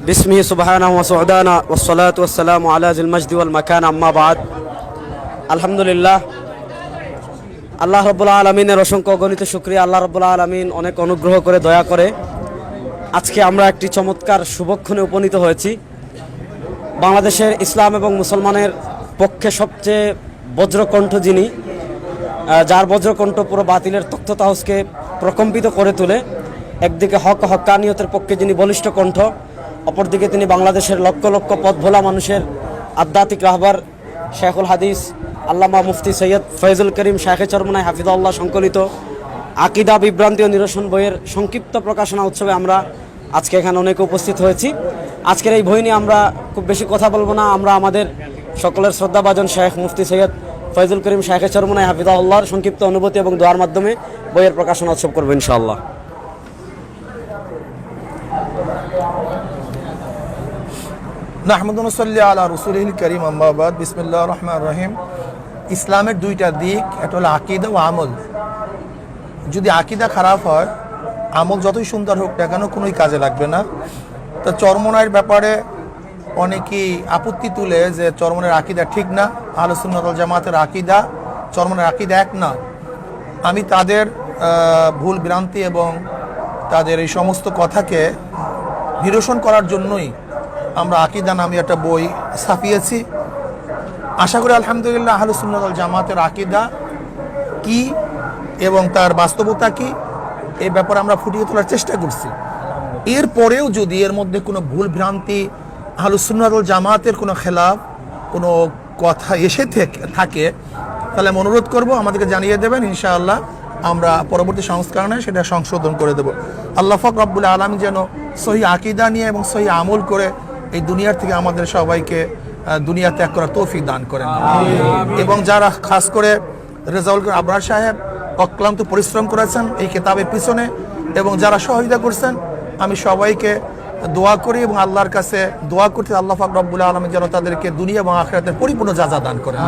বিসমিহি সুবহানাহু ওয়া সু'দানা ওয়াসসালাতু ওয়াসসালামু আলা জিল মাজদি ওয়াল মাকান আম্মা বাদ। আলহামদুলিল্লাহ, আল্লাহ রাব্বুল আলামিনের অসংখ্য অগণিত শুকরিয়া। আল্লাহ রাব্বুল আলামিন অনেক অনুগ্রহ করে, দয়া করে আজকে আমরা একটি চমৎকার শুভক্ষণে উপনীত হয়েছি। বাংলাদেশের ইসলাম এবং মুসলমানের পক্ষে সবচেয়ে বজ্রকণ্ঠ যিনি, যার বজ্রকণ্ঠ পুরো বাতিলের তখ্ততাহসকে প্রকম্পিত করে তোলে। একদিকে হক হক্কানিয়তের পক্ষে যিনি বলিষ্ঠ কণ্ঠ, অপরদিকে তিনি বাংলাদেশের লক্ষ লক্ষ পথ ভোলা মানুষের আধ্যাত্মিক রাহবার শেখুল হাদিস আল্লামা মুফতি সৈয়দ ফয়জুল করিম শাইখে চরমনাই হাফিজাহুল্লাহ সংকলিত আকিদা বিভ্রান্তি ও নিরসন বইয়ের সংক্ষিপ্ত প্রকাশনা উৎসবে আমরা আজকে এখানে অনেকে উপস্থিত হয়েছি। আজকের এই বই নিয়ে আমরা খুব বেশি কথা বলবো না, আমরা আমাদের সকলের শ্রদ্ধাভাজন শেখ মুফতি সৈয়দ ফয়জুল করিম শাইখে চরমনাই হাফিজাহুল্লাহর সংক্ষিপ্ত অনুভূতি এবং দোয়ার মাধ্যমে বইয়ের প্রকাশনা উৎসব করবো ইনশাআল্লাহ। নাহমাদু ওয়া নুসাল্লি আলা রাসূলিল কারীম আম্মা বাদ। বিসমিল্লাহির রহমানির রহিম। ইসলামের দুইটা দিক, একটা হলো আকীদা ও আমল। যদি আকীদা খারাপ হয়, আমল যতই সুন্দর হোক না কেন কোনোই কাজে লাগবে না। তো চরমনাইয়ের ব্যাপারে অনেকেই আপত্তি তুলে যে চরমনাইয়ের আকীদা ঠিক না, আহলে সুন্নাত ওয়াল জামাতের আকীদা চরমনাইয়ের আকীদা এক না। আমি তাদের ভুল ভ্রান্তি এবং তাদের এই সমস্ত কথাকে নিরসন করার জন্যই আমরা আকীদা নামে একটা বই ছাপিয়েছি। আশা করি আলহামদুলিল্লাহ আহলে সুন্নাত ওয়াল জামাতের আকীদা কি এবং তার বাস্তবতা কি এই ব্যাপারে আমরা ফুটিয়ে তোলার চেষ্টা করছি। এরপরেও যদি এর মধ্যে কোনো ভুল ভ্রান্তি, আহলে সুন্নাত ওয়াল জামাতের কোনো খেলাফ কোনো কথা এসে থাকে, তাহলে আমি অনুরোধ করবো আমাদেরকে জানিয়ে দেবেন। ইনশাআল্লাহ আমরা পরবর্তী সংস্করণে সেটা সংশোধন করে দেব। আল্লাহ পাক রব্বুল আলামিন যেন সহি আকীদা নিয়ে এবং সহি আমল করে এই দুনিয়ার থেকে আমাদের সবাইকে দুনিয়া ত্যাগ করার তৌফিক দান করেন। এবং যারা খাস করে রেজাউল করিম আবরার সাহেব অক্লান্ত পরিশ্রম করেছেন এই কিতাবের পিছনে এবং যারা সহযোগিতা করছেন, আমি সবাইকে দোয়া করি এবং আল্লাহর কাছে দোয়া করতে আল্লাহ পাক রব্বুল আলামিন যেন তাদেরকে দুনিয়া এবং আখিরাতের পরিপূর্ণ জাযা দান করেন।